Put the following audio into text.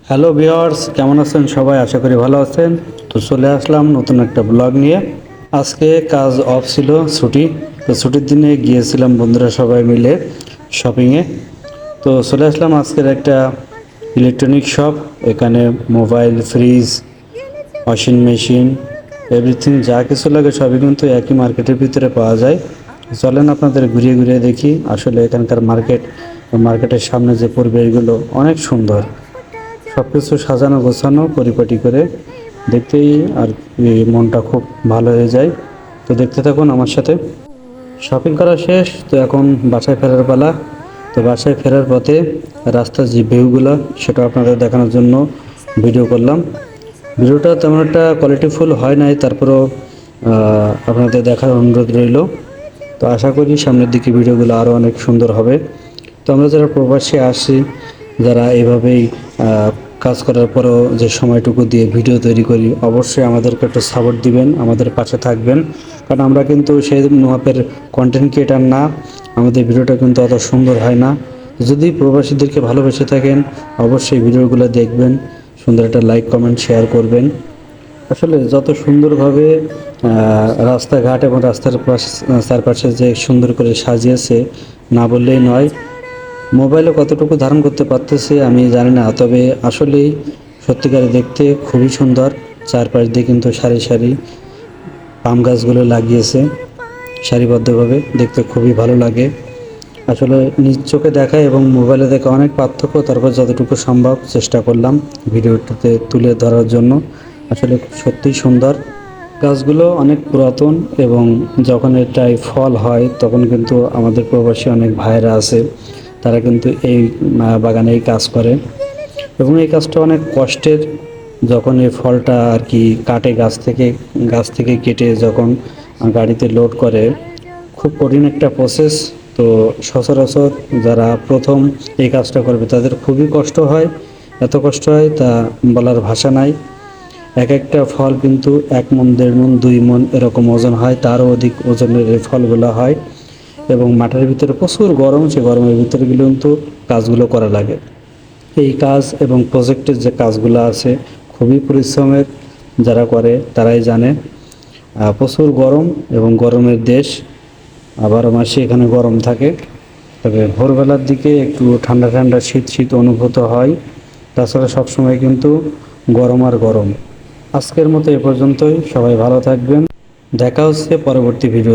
Hello viewers, কেমন আছেন সবাই? আশা করি ভালো আছেন। তো চলে আসলাম নতুন একটা ব্লগ নিয়ে। আজকে কাজ অফ ছিল, ছুটি। তো ছুটির দিনে গিয়েছিলাম বন্ধুরা সবাই মিলে শপিংয়ে। তো চলে আসলাম আজকের একটা ইলেকট্রনিক শপ। এখানে mobile, fridge, washing machine, everything যা কিছু লাগে সবই কিন্তু একই মার্কেটের ভিতরে পাওয়া যায়। চলেন আপনাদের ঘুরিয়ে ঘুরিয়ে দেখি আসলে এখানকার মার্কেটের সামনে যে পরিবেশগুলো অনেক সুন্দর। সব কিছু সাজানো গোছানো পরিপাটি করে দেখতেই আর কি মনটা খুব ভালো হয়ে যায়। তো দেখতে থাকুন আমার সাথে। শপিং করা শেষ, তো এখন বাসায় ফেরার পালা। তো বাসায় ফেরার পথে রাস্তার যে ভিউগুলো সেটা আপনাদের দেখানোর জন্য ভিডিও করলাম। ভিডিওটা তেমন একটা কোয়ালিটিফুল হয় নাই, তারপরেও আপনাদের দেখার অনুরোধ রইল। তো আশা করি সামনের দিকে ভিডিওগুলো আরও অনেক সুন্দর হবে। তো আমরা যারা প্রবাসে আসি, যারা এভাবেই কাজ করার পরেও যে সময়টুকু দিয়ে ভিডিও তৈরি করি, অবশ্যই আমাদেরকে একটু সাপোর্ট দিবেন, আমাদের পাশে থাকবেন। কারণ আমরা কিন্তু সেই মাপের কন্টেন্ট ক্রিয়েটার না, আমাদের ভিডিওটা কিন্তু অত সুন্দর হয় না। যদি প্রবাসীদেরকে ভালোবেসে থাকেন, অবশ্যই ভিডিওগুলো দেখবেন, সুন্দর একটা লাইক কমেন্ট শেয়ার করবেন। আসলে যত সুন্দরভাবে রাস্তাঘাট এবং রাস্তার চারপাশে যে সুন্দর করে সাজিয়েছে, না বললেই নয়। মোবাইলে কতটুকু ধারণ করতে পারতেছে আমি জানি না, তবে আসলেই সত্যিকারে দেখতে খুবই সুন্দর। চারপাশ দিয়ে কিন্তু সারি সারি পাম গাছগুলো লাগিয়েছে সারিবদ্ধভাবে, দেখতে খুবই ভালো লাগে। আসলে নিজ চোখে দেখা এবং মোবাইলে দেখা অনেক পার্থক্য, তারপর যতটুকু সম্ভব চেষ্টা করলাম ভিডিওটিতে তুলে ধরার জন্য। আসলে সত্যিই সুন্দর। গাছগুলো অনেক পুরাতন এবং যখন এটাই ফল হয় তখন কিন্তু আমাদের প্রবাসী অনেক ভাইরা আছে, তারা কিন্তু এই বাগানেই কাজ করে এবং এই কাজটা অনেক কষ্টের। যখন এই ফলটা আর কি কাটে গাছ থেকে কেটে যখন গাড়িতে লোড করে, খুব কঠিন একটা প্রসেস। তো সচরাচর যারা প্রথম এই কাজটা করবে তাদের খুবই কষ্ট হয়, এত কষ্ট হয় তা বলার ভাষা নাই। এক একটা ফল কিন্তু 1 মণ, 1.5 মণ, 2 মণ এরকম ওজন হয়, তারও অধিক ওজনের এই ফলগুলো হয় এবং মাঠের ভিতরে প্রচুর গরম, সেই গরমের ভিতরে কিন্তু কাজগুলো করা লাগে। এই কাজ এবং প্রজেক্টের যে কাজগুলো আছে খুবই পরিশ্রমের, যারা করে তারাই জানে। প্রচুর গরম এবং গরমের দেশ, 12 মাসে এখানে গরম থাকে। তবে ভোরবেলার দিকে একটু ঠান্ডা ঠান্ডা শীত শীত অনুভূত হয়, তাছাড়া সবসময় কিন্তু গরম আর গরম। আজকের মতো এ পর্যন্তই, সবাই ভালো থাকবেন। দেখা হচ্ছে পরবর্তী ভিডিও।